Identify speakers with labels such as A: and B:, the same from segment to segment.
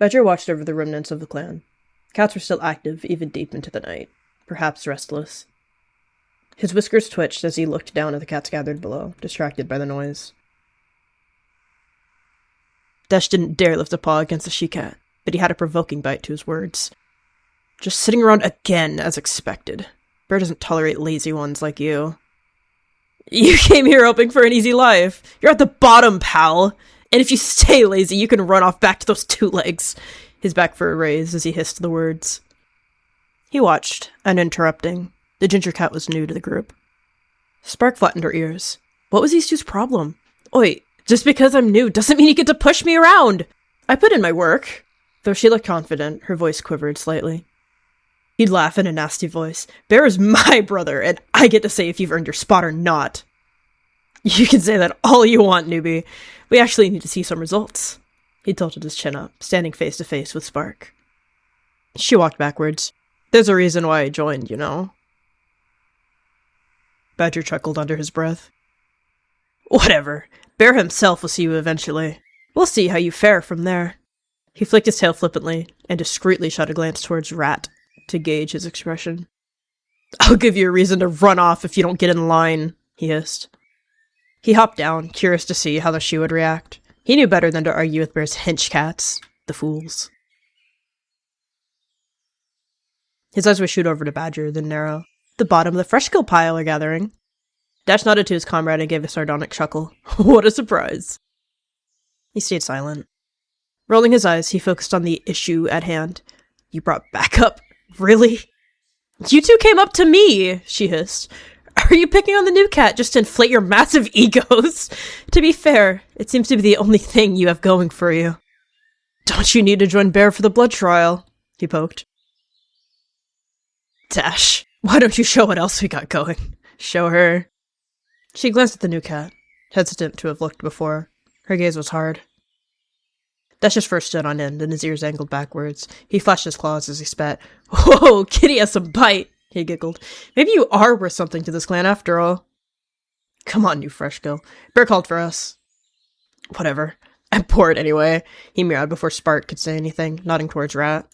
A: Badger watched over the remnants of the clan. Cats were still active, even deep into the night, perhaps restless. His whiskers twitched as he looked down at the cats gathered below, distracted by the noise. Dash didn't dare lift a paw against the she-cat, but he had a provoking bite to his words. Just sitting around again, as expected. Bear doesn't tolerate lazy ones like you. You came here hoping for an easy life. You're at the bottom, pal. And if you stay lazy, you can run off back to those 2 legs. His back fur raised as he hissed the words. He watched, uninterrupting. The ginger cat was new to the group. Spark flattened her ears. What was these two's problem? Oi, just because I'm new doesn't mean you get to push me around! I put in my work. Though she looked confident, her voice quivered slightly. He'd laugh in a nasty voice. Bear is my brother, and I get to say if you've earned your spot or not. You can say that all you want, newbie. We actually need to see some results. He tilted his chin up, standing face to face with Spark. She walked backwards. There's a reason why I joined, you know? Badger chuckled under his breath. Whatever. Bear himself will see you eventually. We'll see how you fare from there. He flicked his tail flippantly, and discreetly shot a glance towards Rat, to gauge his expression. I'll give you a reason to run off if you don't get in line, he hissed. He hopped down, curious to see how the shoe would react. He knew better than to argue with Bear's hench cats, the fools. His eyes would shoot over to Badger, then narrow. The bottom of the fresh kill pile are gathering. Dash nodded to his comrade and gave a sardonic chuckle. What a surprise. He stayed silent. Rolling his eyes, he focused on the issue at hand. You brought backup? Really? You two came up to me, she hissed. Are you picking on the new cat just to inflate your massive egos? To be fair, it seems to be the only thing you have going for you. Don't you need to join Bear for the blood trial? He poked. Dash, why don't you show what else we got going? Show her. She glanced at the new cat, hesitant to have looked before. Her gaze was hard. Dash's fur stood on end and his ears angled backwards. He flashed his claws as he spat. Whoa, Kitty has some bite, he giggled. Maybe you are worth something to this clan after all. Come on, you freshkill. Bear called for us. Whatever. I'm bored anyway, he meowed before Spark could say anything, nodding towards Rat.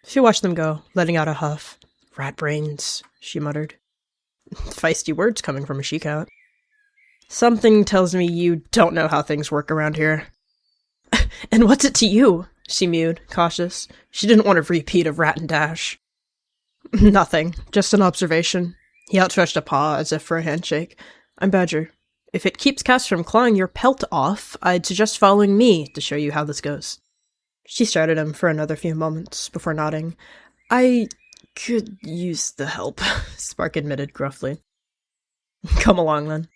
A: She watched them go, letting out a huff. Rat brains, she muttered. Feisty words coming from a she-cat. Something tells me you don't know how things work around here. And what's it to you? She mewed, cautious. She didn't want a repeat of Rat and Dash. Nothing, just an observation. He outstretched a paw as if for a handshake. I'm Badger. If it keeps cats from clawing your pelt off, I'd suggest following me to show you how this goes. She stared at him for another few moments before nodding. I could use the help, Spark admitted gruffly. Come along, then.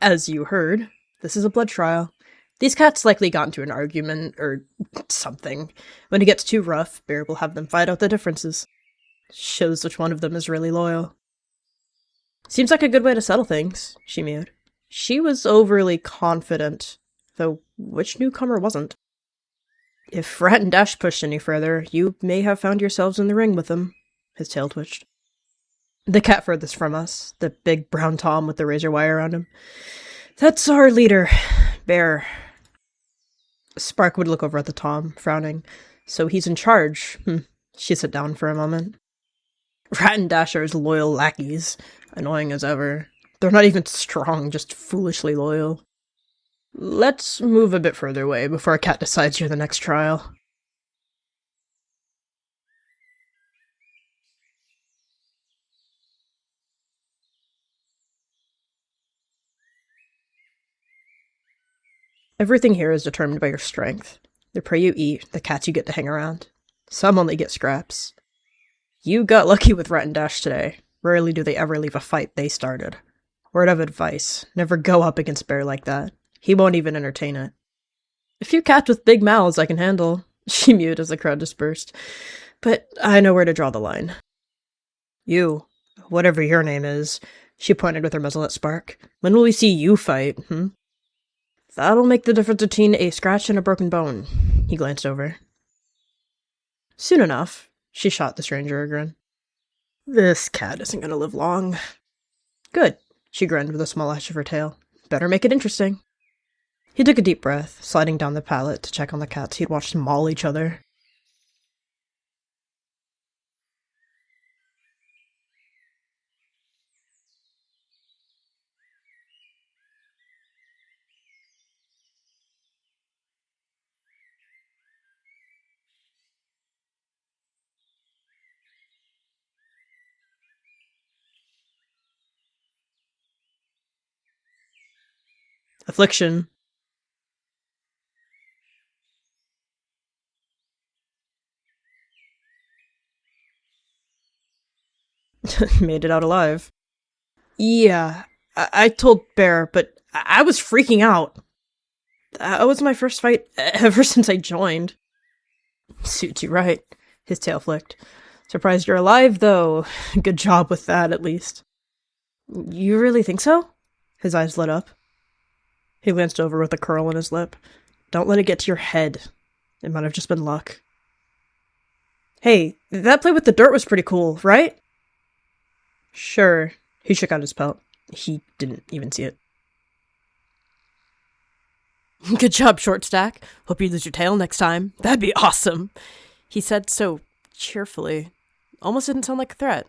A: As you heard, this is a blood trial. These cats likely got into an argument, or something. When it gets too rough, Bear will have them fight out the differences. Shows which one of them is really loyal. Seems like a good way to settle things, she mewed. She was overly confident, though which newcomer wasn't? If Rat and Dash pushed any further, you may have found yourselves in the ring with them. His tail twitched. The cat furthest from us, the big brown tom with the razor wire around him. That's our leader, Bear. Spark would look over at the tom, frowning. So he's in charge. She sat down for a moment. Rat and Dash are his loyal lackeys, annoying as ever. They're not even strong, just foolishly loyal. Let's move a bit further away before a cat decides you're the next trial. Everything here is determined by your strength. The prey you eat, the cats you get to hang around. Some only get scraps. You got lucky with Rat and Dash today. Rarely do they ever leave a fight they started. Word of advice, never go up against Bear like that. He won't even entertain it. A few cats with big mouths I can handle, she mewed as the crowd dispersed. But I know where to draw the line. You, whatever your name is, she pointed with her muzzle at Spark. When will we see you fight, That'll make the difference between a scratch and a broken bone. He glanced over. Soon enough, she shot the stranger a grin. This cat isn't gonna live long. Good, she grinned with a small lash of her tail. Better make it interesting. He took a deep breath, sliding down the pallet to check on the cats he'd watched maul each other. Affliction. Made it out alive. Yeah, I told Bear, but I was freaking out. That was my first fight ever since I joined. Suits you right. His tail flicked. Surprised you're alive, though. Good job with that, at least. You really think so? His eyes lit up. He glanced over with a curl in his lip. Don't let it get to your head. It might have just been luck. Hey, that play with the dirt was pretty cool, right? Sure. He shook out his pelt. He didn't even see it. Good job, Short Stack. Hope you lose your tail next time. That'd be awesome. He said so cheerfully. Almost didn't sound like a threat.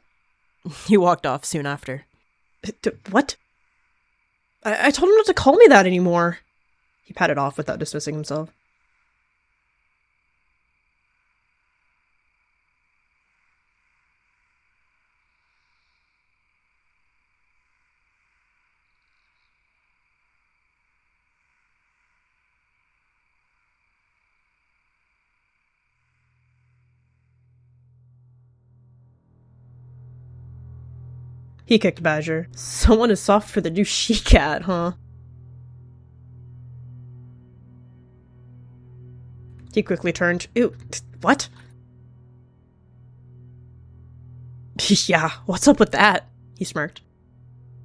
A: He walked off soon after. What? I told him not to call me that anymore. He patted off without dismissing himself. He kicked Badger. Someone is soft for the new she-cat, huh? He quickly turned. Ew, what? Yeah, what's up with that? He smirked.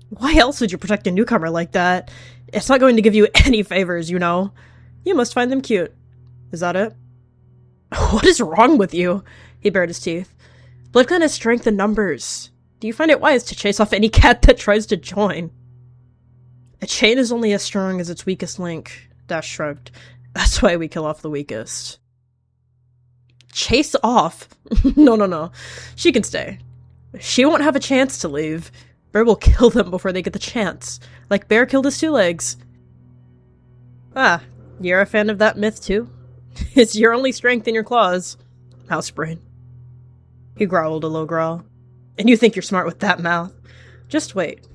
A: Why else would you protect a newcomer like that? It's not going to give you any favors, you know. You must find them cute. Is that it? What is wrong with you? He bared his teeth. BLOODCLAN has strength in numbers. Do you find it wise to chase off any cat that tries to join? A chain is only as strong as its weakest link, Dash shrugged. That's why we kill off the weakest. Chase off? No. She can stay. She won't have a chance to leave. Bear will kill them before they get the chance. Like Bear killed his two legs. Ah, you're a fan of that myth too? It's your only strength in your claws. Housebrain. He growled a low growl. And you think you're smart with that mouth? Just wait.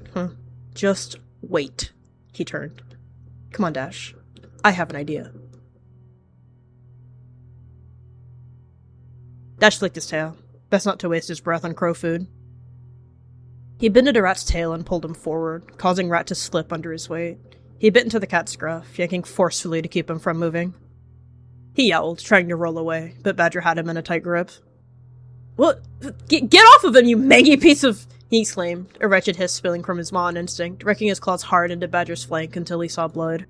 A: Just wait. He turned. Come on, Dash. I have an idea. Dash licked his tail. Best not to waste his breath on crow food. He bended a rat's tail and pulled him forward, causing Rat to slip under his weight. He bit into the cat's scruff, yanking forcefully to keep him from moving. He yowled, trying to roll away, but Badger had him in a tight grip. What? Get off of him, you mangy piece of... He exclaimed, a wretched hiss spilling from his maw and instinct, raking his claws hard into Badger's flank until he saw blood.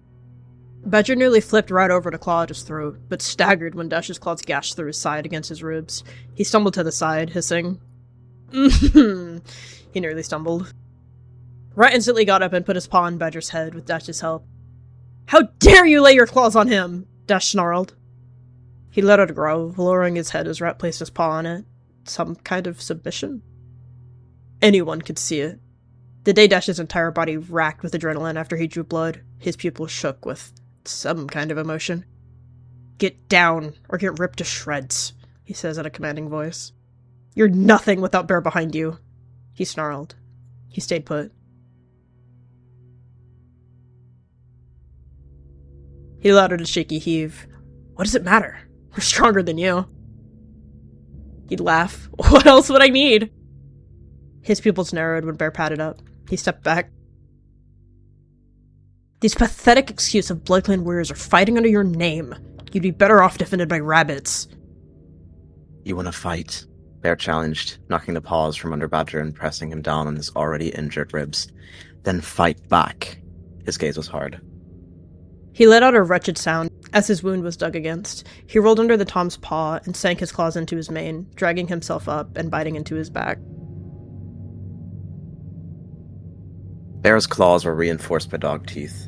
A: Badger nearly flipped right over to claw at his throat, but staggered when Dash's claws gashed through his side against his ribs. He stumbled to the side, hissing. He nearly stumbled. Rat instantly got up and put his paw on Badger's head with Dash's help. How dare you lay your claws on him! Dash snarled. He let out a growl, lowering his head as Rat placed his paw on it. Some kind of submission? Anyone could see it. The day Dash's entire body racked with adrenaline after he drew blood, his pupils shook with some kind of emotion. Get down, or get ripped to shreds, he says in a commanding voice. You're nothing without Bear behind you. He snarled. He stayed put. He let out a shaky heave. What does it matter? We're stronger than you. He'd laugh. What else would I need? His pupils narrowed when Bear patted up. He stepped back. These pathetic excuse of BLOODCLAN warriors are fighting under your name. You'd be better off defended by rabbits.
B: You want to fight? Bear challenged, knocking the paws from under Badger and pressing him down on his already injured ribs. Then fight back. His gaze was hard.
A: He let out a wretched sound as his wound was dug against. He rolled under the Tom's paw and sank his claws into his mane, dragging himself up and biting into his back.
B: Bear's claws were reinforced by dog teeth,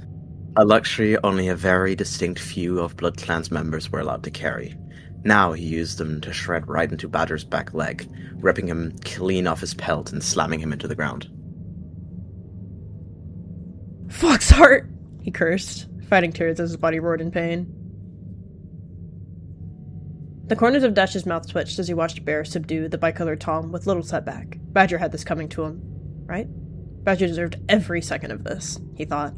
B: a luxury only a very distinct few of BLOODCLAN's members were allowed to carry. Now he used them to shred right into Badger's back leg, ripping him clean off his pelt and slamming him into the ground.
A: "Fox heart!" he cursed, fighting tears as his body roared in pain. The corners of Dash's mouth twitched as he watched Bear subdue the bicolored Tom with little setback. Badger had this coming to him, right? Badger deserved every second of this, he thought.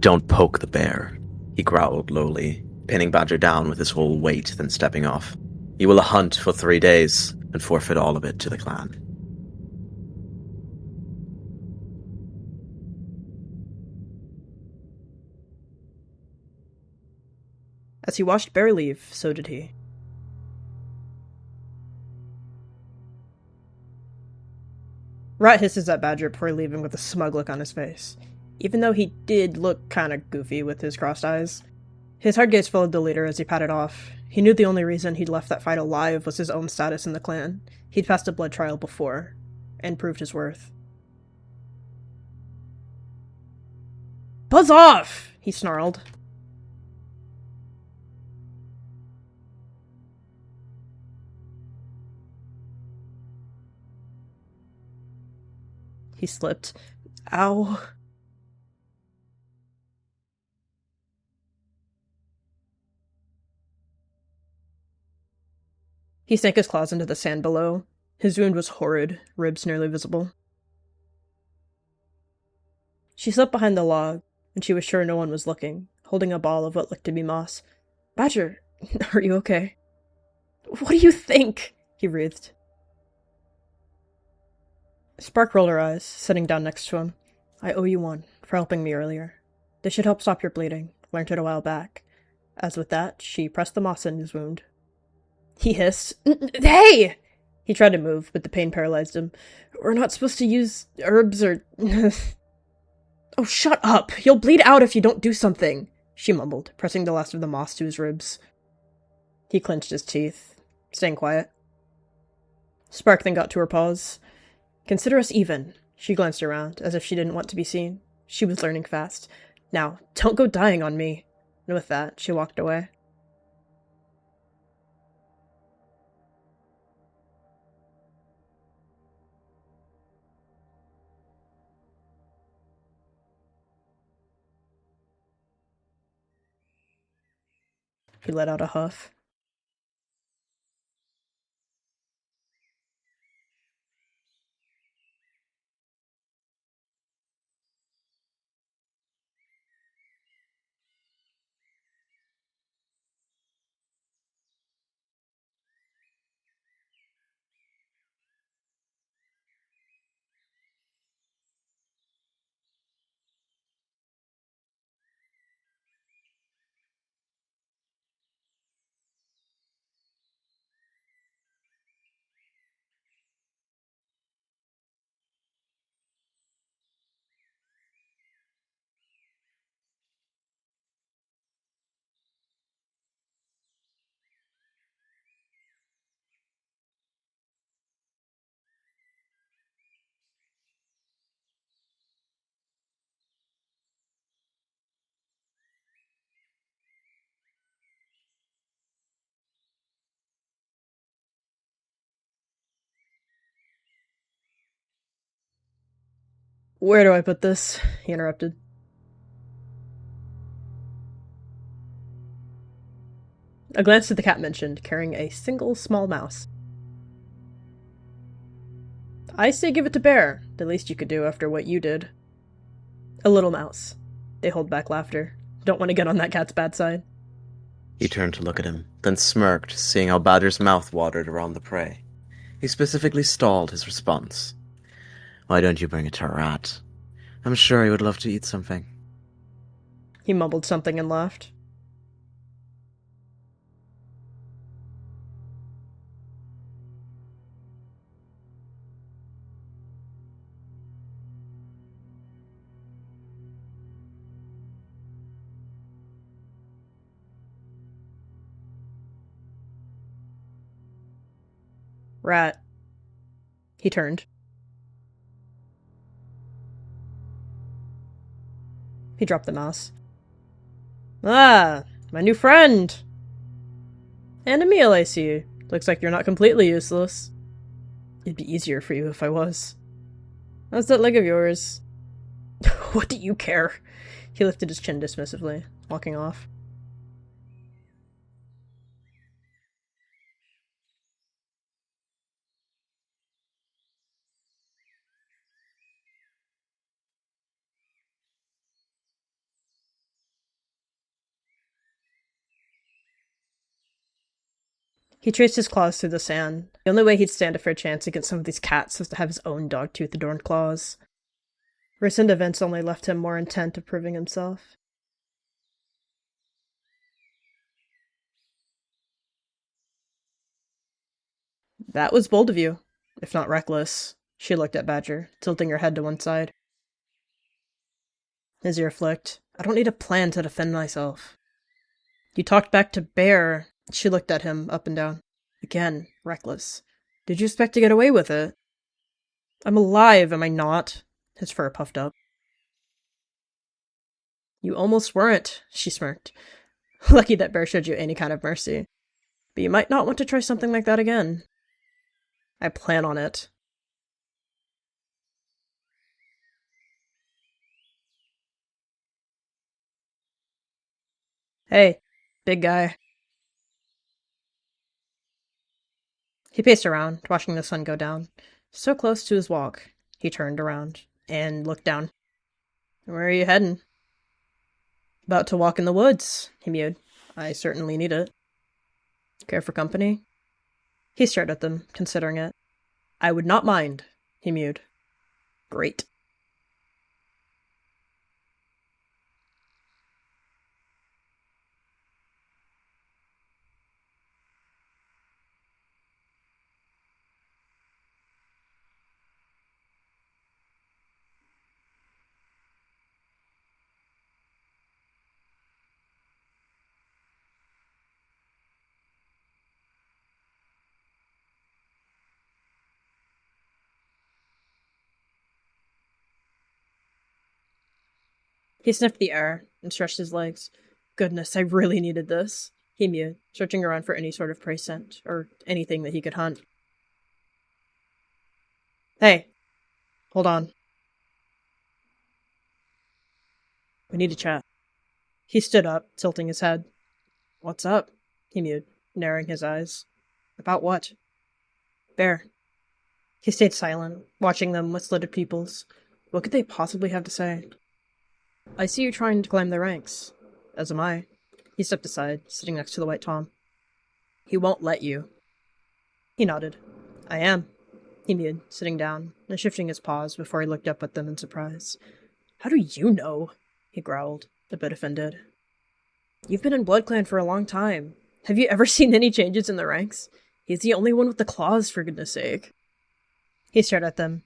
B: "Don't poke the bear," he growled lowly, pinning Badger down with his whole weight, then stepping off. "You will hunt for 3 days, and forfeit all of it to the clan."
A: As he watched Bear leave, so did he. Rat hisses at Badger before leaving with a smug look on his face, even though he did look kinda goofy with his crossed eyes. His hard gaze followed the leader as he padded off. He knew the only reason he'd left that fight alive was his own status in the clan. He'd passed a blood trial before, and proved his worth. "Buzz off!" he snarled. He slipped. Ow. He sank his claws into the sand below. His wound was horrid, ribs nearly visible. She slept behind the log, and she was sure no one was looking, holding a ball of what looked to be moss. "Badger, are you okay?" "What do you think?" he breathed. Spark rolled her eyes, sitting down next to him. "I owe you one, for helping me earlier. This should help stop your bleeding. Learned it a while back." As with that, she pressed the moss in his wound. He hissed, "Hey!" He tried to move, but the pain paralyzed him. "We're not supposed to use herbs or..." "Oh, shut up! You'll bleed out if you don't do something," she mumbled, pressing the last of the moss to his ribs. He clenched his teeth, staying quiet. Spark then got to her paws. "Consider us even." She glanced around, as if she didn't want to be seen. She was learning fast. "Now, don't go dying on me." And with that, she walked away. He let out a huff. "Where do I put this?" he interrupted. A glance to the cat mentioned, carrying a single small mouse. "I say give it to Bear. The least you could do after what you did." A little mouse. They hold back laughter. Don't want to get on that cat's bad side.
B: He turned to look at him, then smirked, seeing how Badger's mouth watered around the prey. He specifically stalled his response. "Why don't you bring it to Rat? I'm sure he would love to eat something."
A: He mumbled something and laughed. Rat. He turned. He dropped the mouse. Ah, my new friend! And a meal, I see. Looks like you're not completely useless. It'd be easier for you if I was. How's that leg of yours? What do you care? He lifted his chin dismissively, walking off. He traced his claws through the sand. The only way he'd stand a fair chance against some of these cats was to have his own dog-tooth-adorned claws. Recent events only left him more intent of proving himself. That was bold of you, if not reckless. She looked at Badger, tilting her head to one side. His ear flicked. I don't need a plan to defend myself. You talked back to Bear. She looked at him, up and down. Again, reckless. Did you expect to get away with it? I'm alive, am I not? His fur puffed up. You almost weren't, she smirked. Lucky that Bear showed you any kind of mercy. But you might not want to try something like that again. I plan on it. Hey, big guy. He paced around, watching the sun go down. So close to his walk, he turned around and looked down. Where are you heading? About to walk in the woods, he mewed. I certainly need it. Care for company? He stared at them, considering it. I would not mind, he mewed. Great. He sniffed the air and stretched his legs. Goodness, I really needed this, he mewed, searching around for any sort of prey scent, or anything that he could hunt. Hey, hold on. We need to chat. He stood up, tilting his head. What's up? He mewed, narrowing his eyes. About what? Bear. He stayed silent, watching them with slitted pupils. What could they possibly have to say? I see you trying to climb the ranks. As am I. He stepped aside, sitting next to the white Tom. He won't let you. He nodded. I am. He mewed, sitting down, and shifting his paws before he looked up at them in surprise. How do you know? He growled, a bit offended. You've been in BLOODCLAN for a long time. Have you ever seen any changes in the ranks? He's the only one with the claws, for goodness sake. He stared at them.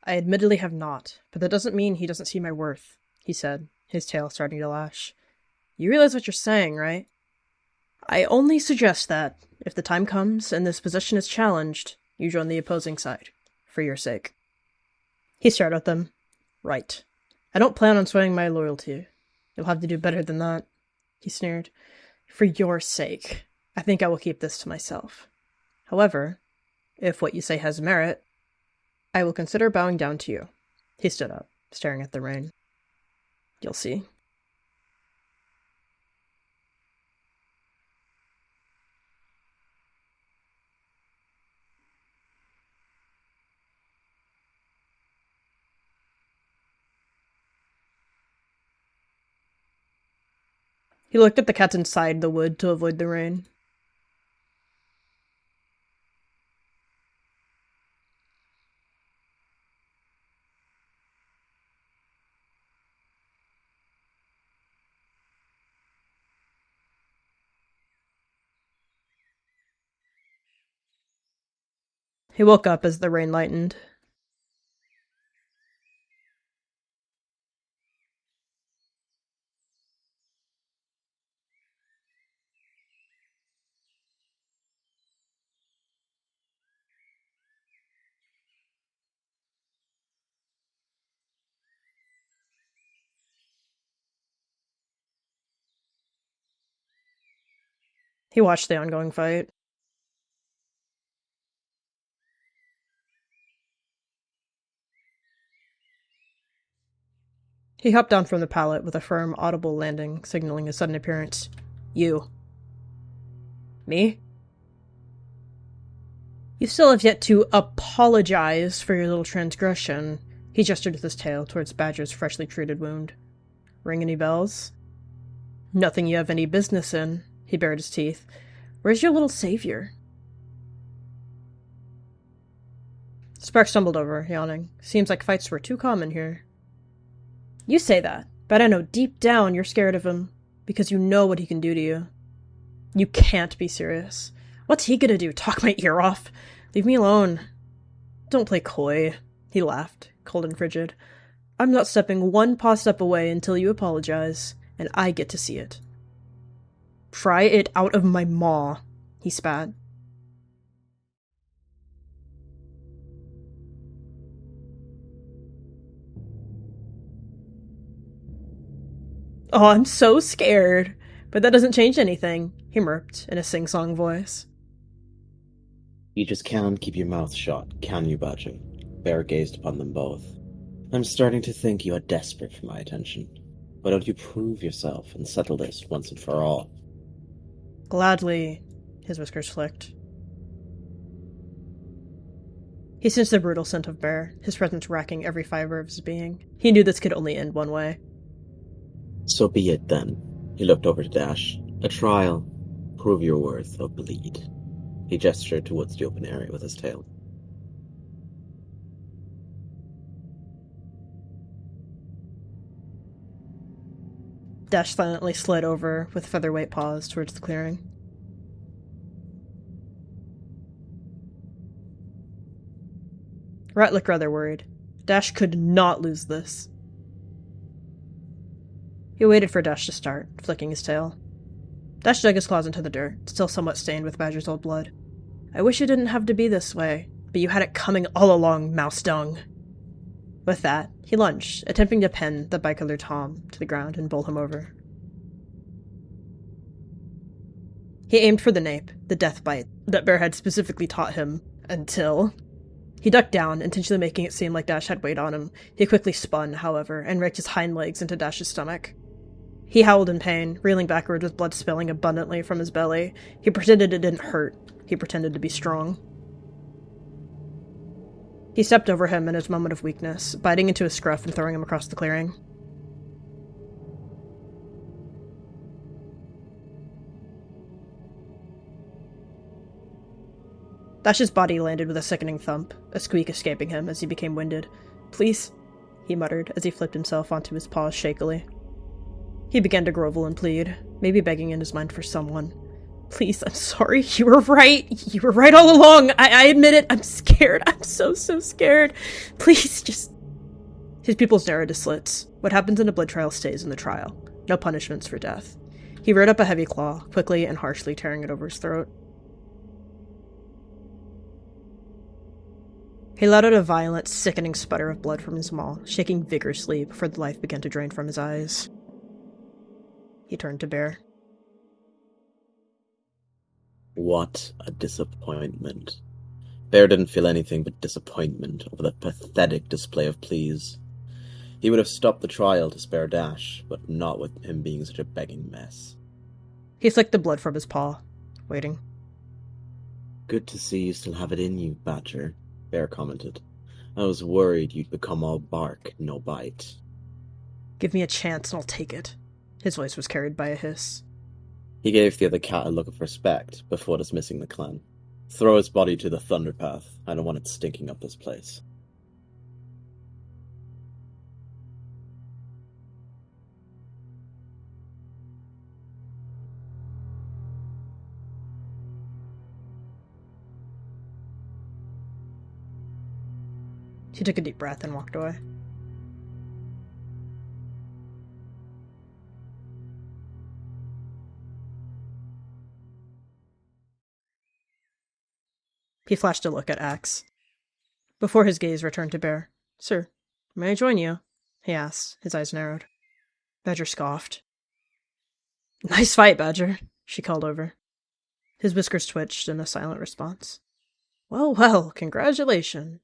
A: I admittedly have not, but that doesn't mean he doesn't see my worth, he said, his tail starting to lash. You realize what you're saying, right? I only suggest that, if the time comes and this position is challenged, you join the opposing side, for your sake. He stared at them. Right. I don't plan on swaying my loyalty. You'll have to do better than that, he sneered. For your sake, I think I will keep this to myself. However, if what you say has merit, I will consider bowing down to you. He stood up, staring at the rain. You'll see. He looked at the cats inside the wood to avoid the rain. He woke up as the rain lightened. He watched the ongoing fight. He hopped down from the pallet with a firm, audible landing, signaling his sudden appearance. You. Me? You still have yet to apologize for your little transgression. He gestured with his tail towards Badger's freshly treated wound. Ring any bells? Nothing you have any business in. He bared his teeth. Where's your little savior? Spark stumbled over, yawning. Seems like fights were too common here. You say that, but I know deep down you're scared of him, because you know what he can do to you. You can't be serious. What's he gonna do? Talk my ear off? Leave me alone. Don't play coy. He laughed, cold and frigid. I'm not stepping one paw step away until you apologize, and I get to see it. Pry it out of my maw, he spat. Oh, I'm so scared. But that doesn't change anything, he murped in a sing-song voice.
B: You just can't keep your mouth shut, can you, Badger? Bear gazed upon them both. I'm starting to think you are desperate for my attention. Why don't you prove yourself and settle this once and for all?
A: Gladly, his whiskers flicked. He sensed the brutal scent of Bear, his presence racking every fiber of his being. He knew this could only end one way.
B: So be it, then. He looked over to Dash. A trial. Prove your worth or bleed. He gestured towards the open area with his tail.
A: Dash silently slid over with featherweight paws towards the clearing. Rat looked rather worried. Dash could not lose this. He waited for Dash to start, flicking his tail. Dash dug his claws into the dirt, still somewhat stained with Badger's old blood. I wish it didn't have to be this way, but you had it coming all along, mouse dung. With that, he lunged, attempting to pin the bicolored Tom to the ground and bowl him over. He aimed for the nape, the death bite, that Bear had specifically taught him, until... He ducked down, intentionally making it seem like Dash had weight on him. He quickly spun, however, and raked his hind legs into Dash's stomach. He howled in pain, reeling backward with blood spilling abundantly from his belly. He pretended it didn't hurt. He pretended to be strong. He stepped over him in his moment of weakness, biting into his scruff and throwing him across the clearing. Dash's body landed with a sickening thump, a squeak escaping him as he became winded. Please, he muttered as he flipped himself onto his paws shakily. He began to grovel and plead, maybe begging in his mind for someone. Please, I'm sorry. You were right. You were right all along. I admit it. I'm scared. I'm so scared. Please, just... His pupils narrowed to slits. What happens in a blood trial stays in the trial. No punishments for death. He reared up a heavy claw, quickly and harshly tearing it over his throat. He let out a violent, sickening sputter of blood from his maw, shaking vigorously before the life began to drain from his eyes. He turned to Bear.
B: What a disappointment. Bear didn't feel anything but disappointment over the pathetic display of pleas. He would have stopped the trial to spare Dash, but not with him being such a begging mess.
A: He flicked the blood from his paw, waiting.
B: Good to see you still have it in you, Badger, Bear commented. I was worried you'd become all bark, no bite.
A: Give me a chance and I'll take it. His voice was carried by a hiss.
B: He gave the other cat a look of respect before dismissing the clan. Throw his body to the Thunderpath. I don't want it stinking up this place.
A: He took a deep breath and walked away. He flashed a look at Axe. Before his gaze returned to Bear. Sir, may I join you? He asked, his eyes narrowed. Badger scoffed. Nice fight, Badger, she called over. His whiskers twitched in a silent response. Well, well, congratulations.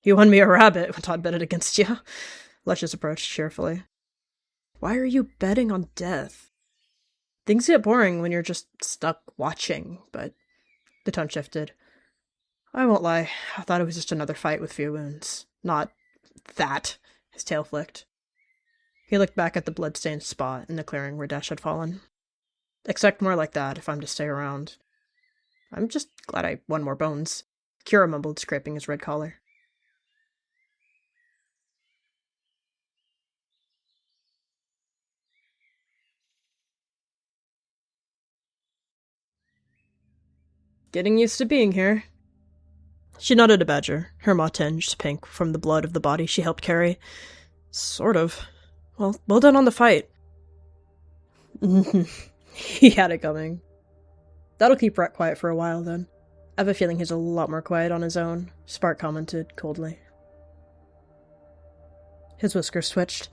A: You won me a rabbit when Todd betted against you. Luscious approached cheerfully. Why are you betting on death? Things get boring when you're just stuck watching, but the tone shifted. I won't lie, I thought it was just another fight with few wounds. Not that. His tail flicked. He looked back at the blood-stained spot in the clearing where Dash had fallen. Expect more like that if I'm to stay around. I'm just glad I won more bones. Kira mumbled, scraping his red collar. Getting used to being here. She nodded to Badger, her maw tinged pink from the blood of the body she helped carry. Sort of. Well done on the fight. He had it coming. That'll keep Rhett quiet for a while, then. I have a feeling he's a lot more quiet on his own, Spark commented coldly. His whiskers twitched.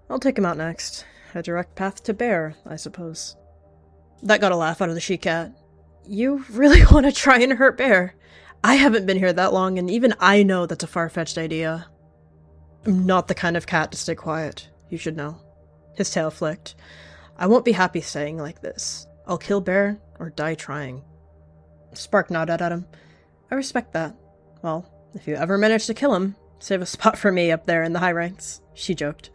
A: I'll take him out next. A direct path to Bear, I suppose. That got a laugh out of the she-cat. You really want to try and hurt Bear? I haven't been here that long, and even I know that's a far-fetched idea. I'm not the kind of cat to stay quiet, you should know. His tail flicked. I won't be happy staying like this. I'll kill Bear, or die trying. Spark nodded at him. I respect that. Well, if you ever manage to kill him, save a spot for me up there in the high ranks, she joked.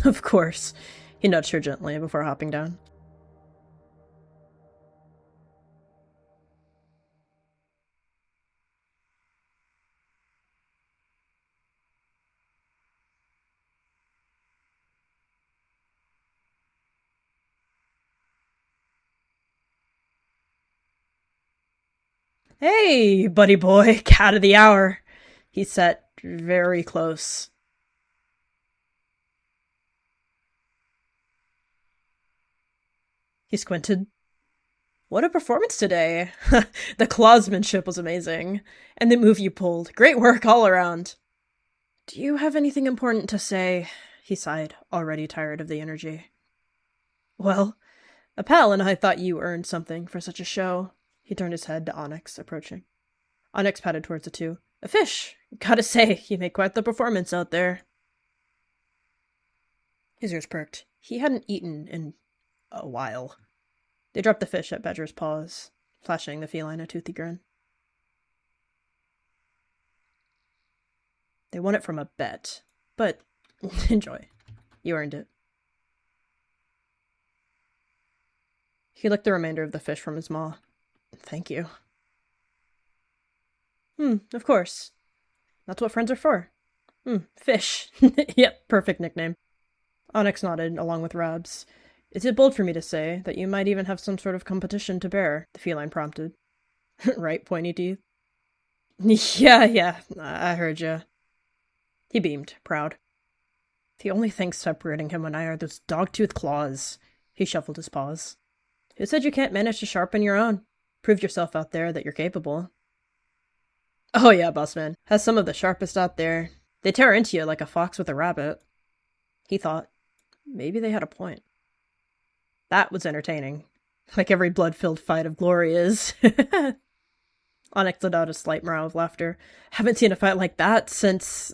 A: Of course. He nudged her gently before hopping down. Hey, buddy boy, cat of the hour. He sat very close. He squinted. What a performance today. The clawsmanship was amazing. And the move you pulled. Great work all around. Do you have anything important to say? He sighed, already tired of the energy. Well, a pal and I thought you earned something for such a show. He turned his head to Onyx, approaching. Onyx padded towards the two. A fish! Gotta say, you made quite the performance out there. His ears perked. He hadn't eaten in a while. They dropped the fish at Badger's paws, flashing the feline a toothy grin. They won it from a bet, but enjoy. You earned it. He licked the remainder of the fish from his maw. Thank you. Of course. That's what friends are for. Fish. Yep, perfect nickname. Onyx nodded, along with Rabs. Is it bold for me to say that you might even have some sort of competition to bear? The feline prompted. Right, pointy teeth? Yeah, I heard ya. He beamed, proud. The only thing separating him and I are those dog-tooth claws. He shuffled his paws. Who said you can't manage to sharpen your own? Prove yourself out there that you're capable. Oh yeah, bossman. Has some of the sharpest out there. They tear into you like a fox with a rabbit. He thought, maybe they had a point. That was entertaining. Like every blood-filled fight of glory is. Onyx let out a slight meow of laughter. Haven't seen a fight like that since,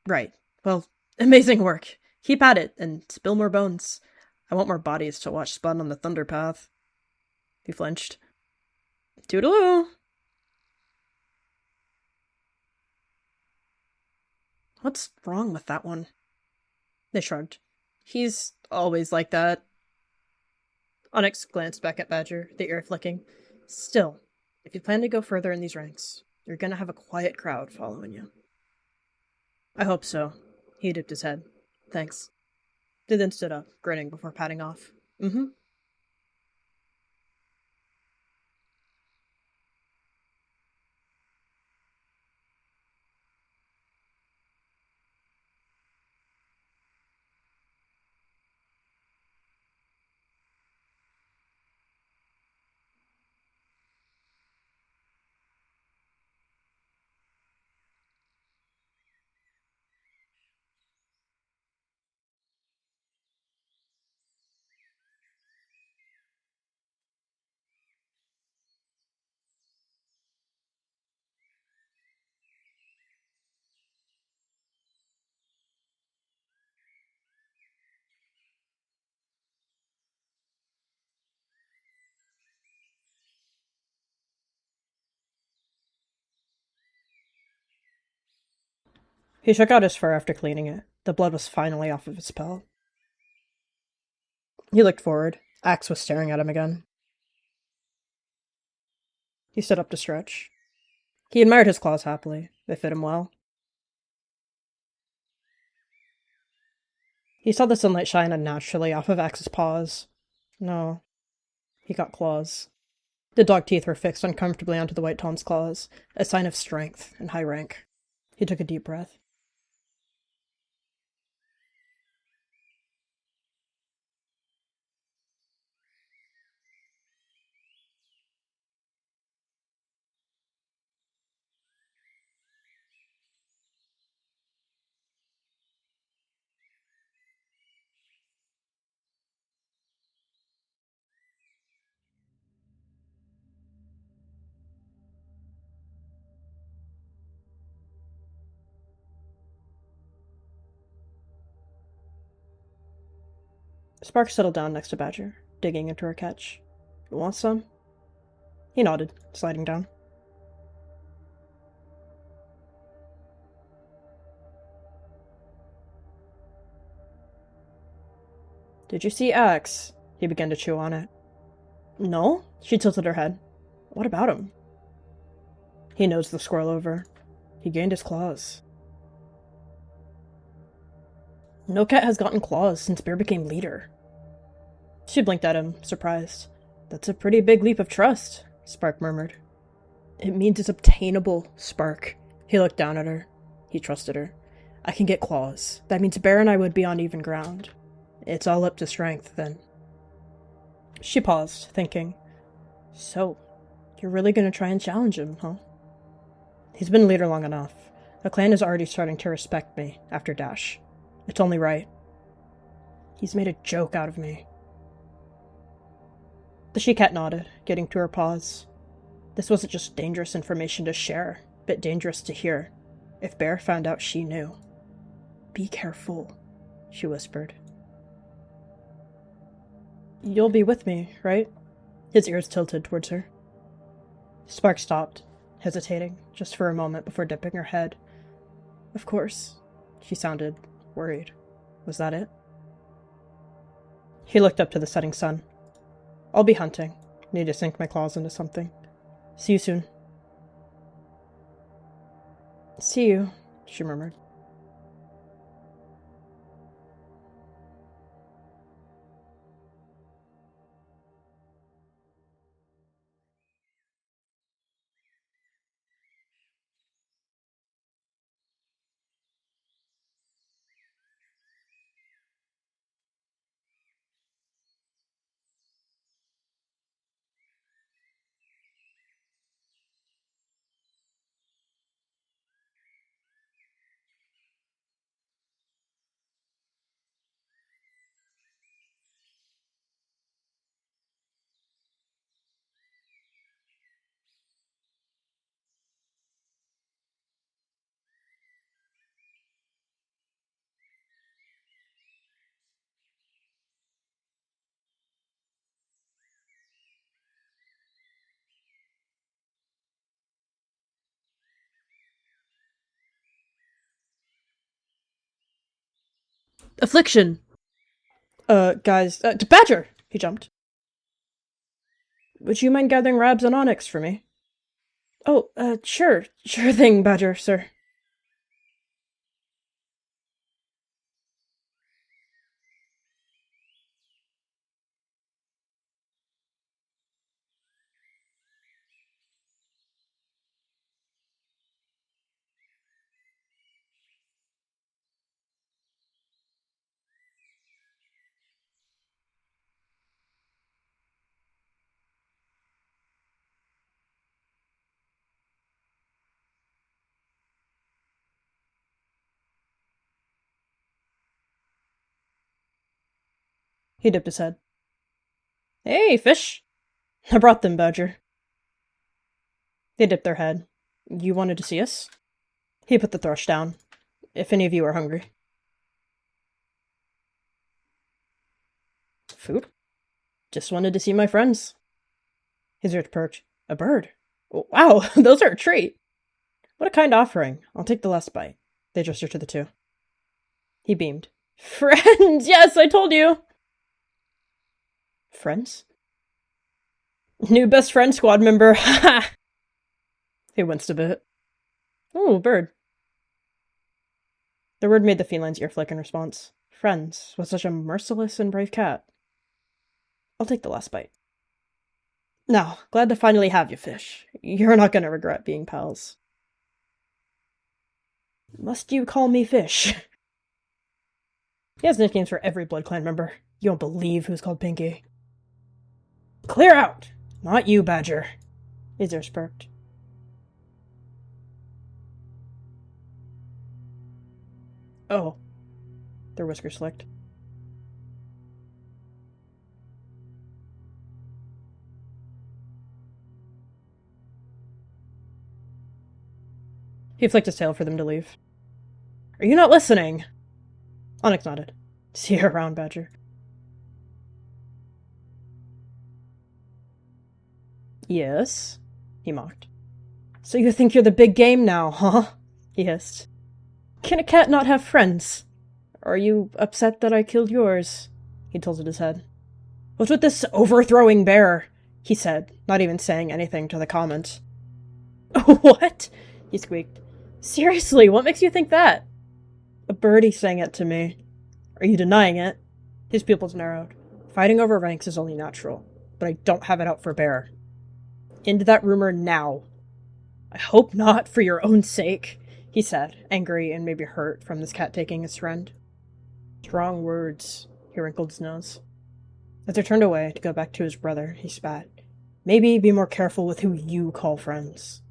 A: right. Well, amazing work. Keep at it, and spill more bones. I want more bodies to watch spun on the thunder path. He flinched. Toodaloo! What's wrong with that one? They shrugged. He's always like that. Onyx glanced back at Badger, the ear flicking. Still, if you plan to go further in these ranks, you're gonna have a quiet crowd following you. I hope so. He dipped his head. Thanks. They then stood up, grinning before padding off. He shook out his fur after cleaning it. The blood was finally off of his pelt. He looked forward. Axe was staring at him again. He stood up to stretch. He admired his claws happily. They fit him well. He saw the sunlight shine unnaturally off of Axe's paws. No. He got claws. The dog teeth were fixed uncomfortably onto the white Tom's claws, a sign of strength and high rank. He took a deep breath. Spark settled down next to Badger, digging into her catch. You want some? He nodded, sliding down. Did you see Axe? He began to chew on it. No? She tilted her head. What about him? He nosed the squirrel over. He gained his claws. No cat has gotten claws since Bear became leader. She blinked at him, surprised. That's a pretty big leap of trust, Spark murmured. It means it's obtainable, Spark. He looked down at her. He trusted her. I can get claws. That means Bear and I would be on even ground. It's all up to strength, then. She paused, thinking. So, you're really gonna try and challenge him, huh? He's been leader long enough. The clan is already starting to respect me, after Dash. It's only right. He's made a joke out of me. The she-cat nodded, getting to her paws. This wasn't just dangerous information to share, but dangerous to hear. If Bear found out she knew. Be careful, she whispered. You'll be with me, right? His ears tilted towards her. Spark stopped, hesitating, just for a moment before dipping her head. Of course. She sounded worried. Was that it? He looked up to the setting sun. I'll be hunting. Need to sink my claws into something. See you soon. See you, she murmured. Affliction! Guys, Badger! He jumped. Would you mind gathering Rabs and Onyx for me? Oh, sure. Sure thing, Badger, sir. He dipped his head. Hey, fish! I brought them, Badger. They dipped their head. You wanted to see us? He put the thrush down. If any of you are hungry. Food? Just wanted to see my friends. His ears perked. A bird? Wow, those are a treat. What a kind offering. I'll take the last bite. They gesture to the two. He beamed. Friends! Yes, I told you! Friends? New best friend squad member. Ha! He winced a bit. Ooh, bird. The word made the feline's ear flick in response. Friends, with such a merciless and brave cat. I'll take the last bite. Now, glad to finally have you, fish. You're not gonna regret being pals. Must you call me Fish? He has nicknames for every BloodClan member. You won't believe who's called Pinky. Clear out! Not you, Badger. His ears perked. Oh. Their whiskers slicked. He flicked his tail for them to leave. Are you not listening? Onyx nodded. See you around, Badger. Yes, he mocked. So you think you're the big game now, huh? He hissed. Can a cat not have friends? Are you upset that I killed yours? He tilted his head. What's with this overthrowing bear? He said, not even saying anything to the comment. What? He squeaked. Seriously, what makes you think that? A birdie sang it to me. Are you denying it? His pupils narrowed. Fighting over ranks is only natural, but I don't have it out for Bear. End that rumor now. I hope not, for your own sake, he said, angry and maybe hurt from this cat taking his friend. Strong words, he wrinkled his nose. As they turned away to go back to his brother, he spat. Maybe be more careful with who you call friends.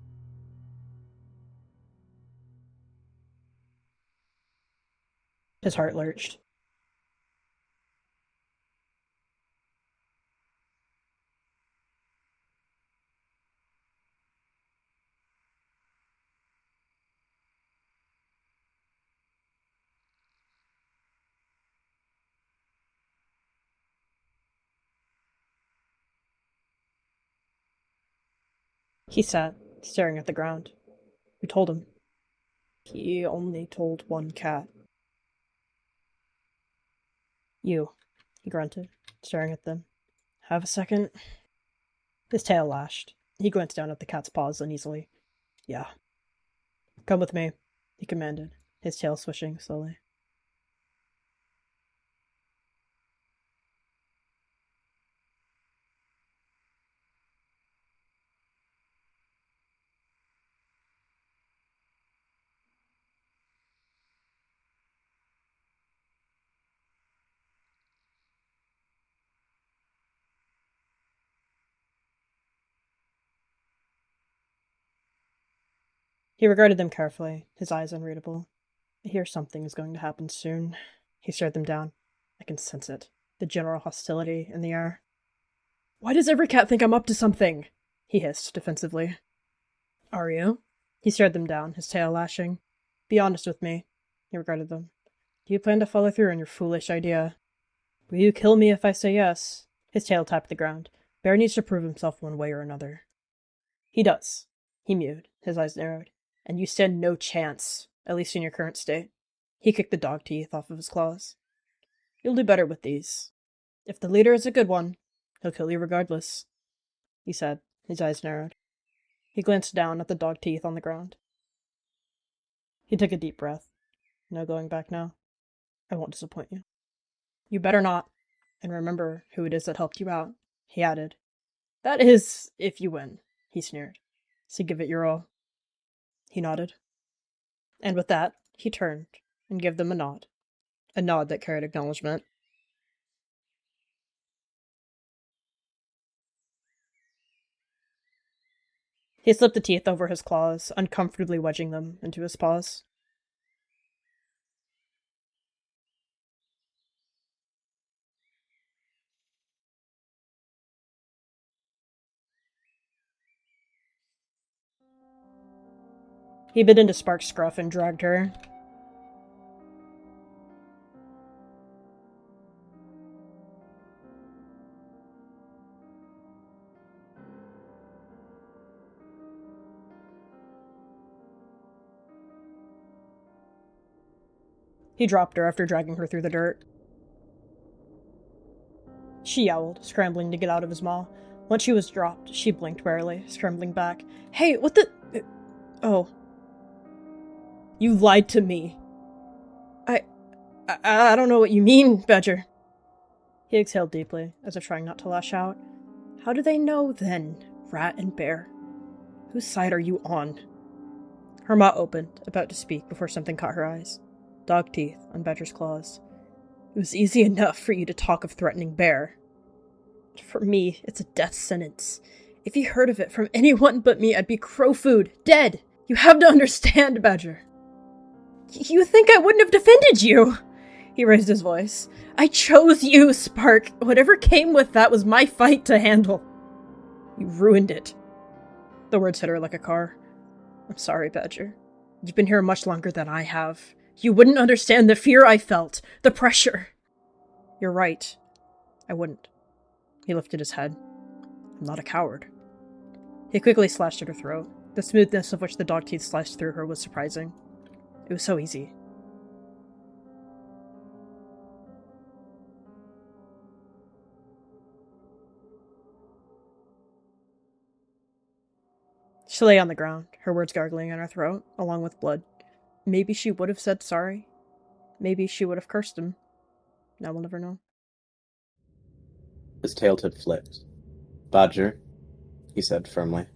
A: His heart lurched. He sat, staring at the ground. Who told him? He only told one cat. You, he grunted, staring at them. Have a second? His tail lashed. He glanced down at the cat's paws uneasily. Yeah. Come with me, he commanded, his tail swishing slowly. He regarded them carefully, his eyes unreadable. I hear something is going to happen soon. He stared them down. I can sense it. The general hostility in the air. Why does every cat think I'm up to something? He hissed defensively. Are you? He stared them down, his tail lashing. Be honest with me. He regarded them. Do you plan to follow through on your foolish idea? Will you kill me if I say yes? His tail tapped the ground. Bear needs to prove himself one way or another. He does. He mewed, his eyes narrowed. And you stand no chance, at least in your current state. He kicked the dog teeth off of his claws. You'll do better with these. If the leader is a good one, he'll kill you regardless, he said, his eyes narrowed. He glanced down at the dog teeth on the ground. He took a deep breath. No going back now. I won't disappoint you. You better not. And remember who it is that helped you out, he added. That is, if you win, he sneered. So give it your all. He nodded. And with that, he turned and gave them a nod that carried acknowledgement. He slipped the teeth over his claws, uncomfortably wedging them into his paws. He bit into Spark's scruff and dragged her. He dropped her after dragging her through the dirt. She yowled, scrambling to get out of his maw. Once she was dropped, she blinked warily, scrambling back. Hey, what the... Oh. You lied to me. I don't know what you mean, Badger. He exhaled deeply, as if trying not to lash out. How do they know, then, Rat and Bear? Whose side are you on? Her maw opened, about to speak, before something caught her eyes. Dog teeth on Badger's claws. It was easy enough for you to talk of threatening Bear. For me, it's a death sentence. If you heard of it from anyone but me, I'd be crow food, dead. You have to understand, Badger. You think I wouldn't have defended you? He raised his voice. I chose you, Spark. Whatever came with that was my fight to handle. You ruined it. The words hit her like a car. I'm sorry, Badger. You've been here much longer than I have. You wouldn't understand the fear I felt, the pressure. You're right. I wouldn't. He lifted his head. I'm not a coward. He quickly slashed at her throat. The smoothness of which the dog teeth sliced through her was surprising. It was so easy. She lay on the ground, her words gargling in her throat, along with blood. Maybe she would have said sorry. Maybe she would have cursed him. Now we'll never know.
B: His tail tip flipped. Badger, he said firmly.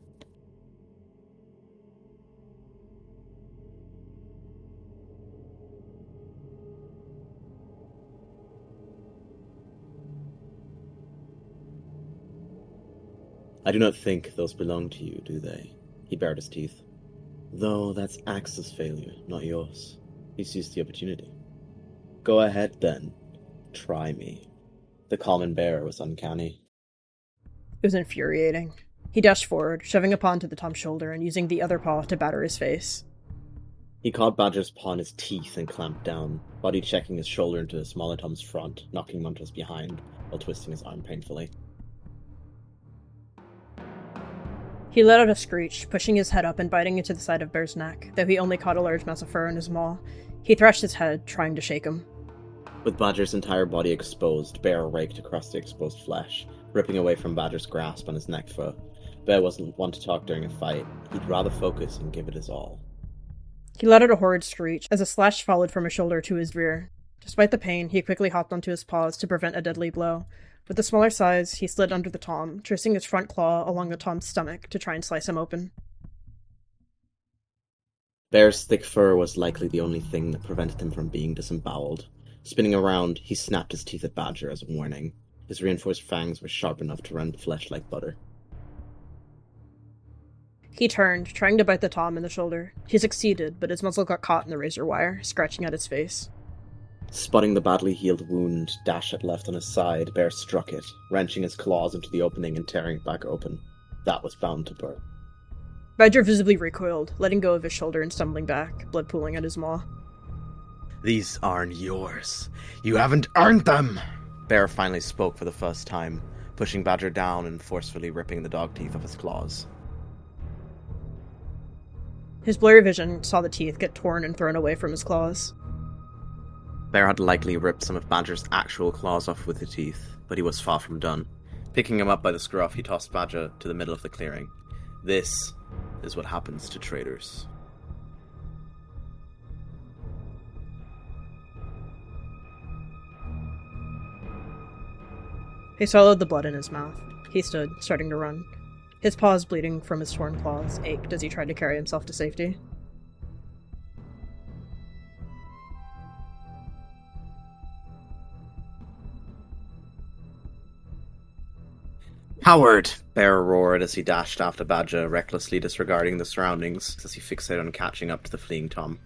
B: I do not think those belong to you, do they? He bared his teeth. Though that's Axe's failure, not yours. He seized the opportunity. Go ahead, then. Try me. The common bear was uncanny.
A: It was infuriating. He dashed forward, shoving a paw onto the Tom's shoulder and using the other paw to batter his face.
B: He caught Badger's paw in his teeth and clamped down, body checking his shoulder into the smaller Tom's front, knocking him onto his behind, while twisting his arm painfully.
A: He let out a screech, pushing his head up and biting into the side of Bear's neck, though he only caught a large mass of fur in his maw. He thrashed his head, trying to shake him.
B: With Badger's entire body exposed, Bear raked across the exposed flesh, ripping away from Badger's grasp on his neck foot. Bear wasn't one to talk during a fight. He'd rather focus and give it his all.
A: He let out a horrid screech as a slash followed from his shoulder to his rear. Despite the pain, he quickly hopped onto his paws to prevent a deadly blow. With the smaller size, he slid under the Tom, tracing his front claw along the Tom's stomach to try and slice him open.
B: Bear's thick fur was likely the only thing that prevented him from being disemboweled. Spinning around, he snapped his teeth at Badger as a warning. His reinforced fangs were sharp enough to rend flesh like butter.
A: He turned, trying to bite the Tom in the shoulder. He succeeded, but his muzzle got caught in the razor wire, scratching at his face.
B: Spotting the badly healed wound Dash had left on his side, Bear struck it, wrenching his claws into the opening and tearing it back open. That was bound to burn.
A: Badger visibly recoiled, letting go of his shoulder and stumbling back, blood pooling at his maw.
B: These aren't yours. You haven't earned them! Bear finally spoke for the first time, pushing Badger down and forcefully ripping the dog teeth off his claws.
A: His blurry vision saw the teeth get torn and thrown away from his claws.
B: Bear had likely ripped some of Badger's actual claws off with the teeth, but he was far from done. Picking him up by the scruff, he tossed Badger to the middle of the clearing. This is what happens to traitors.
A: He swallowed the blood in his mouth. He stood, starting to run. His paws, bleeding from his torn claws, ached as he tried to carry himself to safety.
B: Howard! Bear roared as he dashed after Badger, recklessly disregarding the surroundings as he fixated on catching up to the fleeing Tom.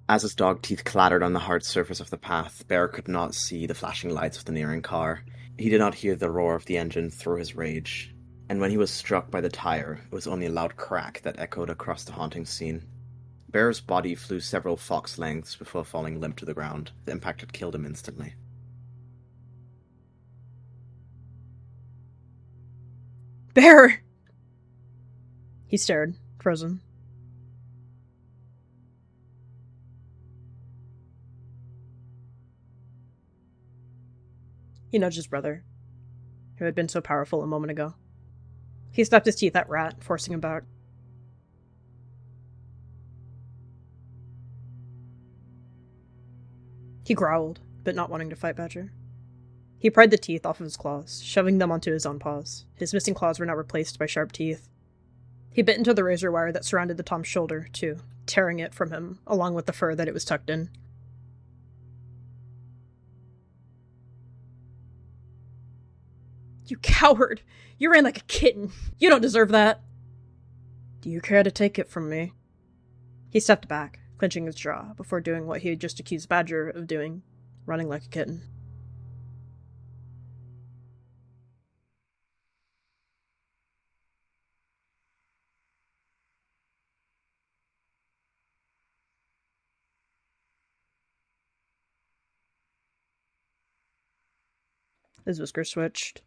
B: As his dog teeth clattered on the hard surface of the path, Bear could not see the flashing lights of the nearing car. He did not hear the roar of the engine through his rage, and when he was struck by the tire, it was only a loud crack that echoed across the haunting scene. Bear's body flew several fox lengths before falling limp to the ground. The impact had killed him instantly.
A: Bear! He stared, frozen. He nudged his brother, who had been so powerful a moment ago. He snapped his teeth at Rat, forcing him back. He growled, but not wanting to fight Badger. He pried the teeth off of his claws, shoving them onto his own paws. His missing claws were now replaced by sharp teeth. He bit into the razor wire that surrounded the Tom's shoulder, too, tearing it from him, along with the fur that it was tucked in. You coward! You ran like a kitten! You don't deserve that! Do you care to take it from me? He stepped back, clenching his jaw, before doing what he had just accused Badger of doing, running like a kitten. His whiskers switched.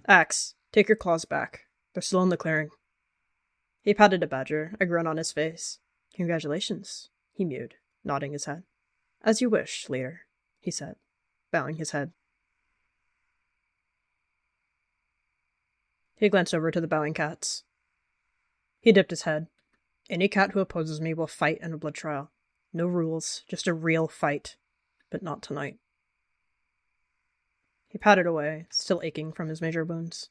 A: Axe, take your claws back. They're still in the clearing. He patted a Badger, a grin on his face. Congratulations, he mewed, nodding his head. As you wish, leader, he said, bowing his head. He glanced over to the bowing cats. He dipped his head. Any cat who opposes me will fight in a blood trial. No rules, just a real fight. But not tonight. He patted away, still aching from his major wounds.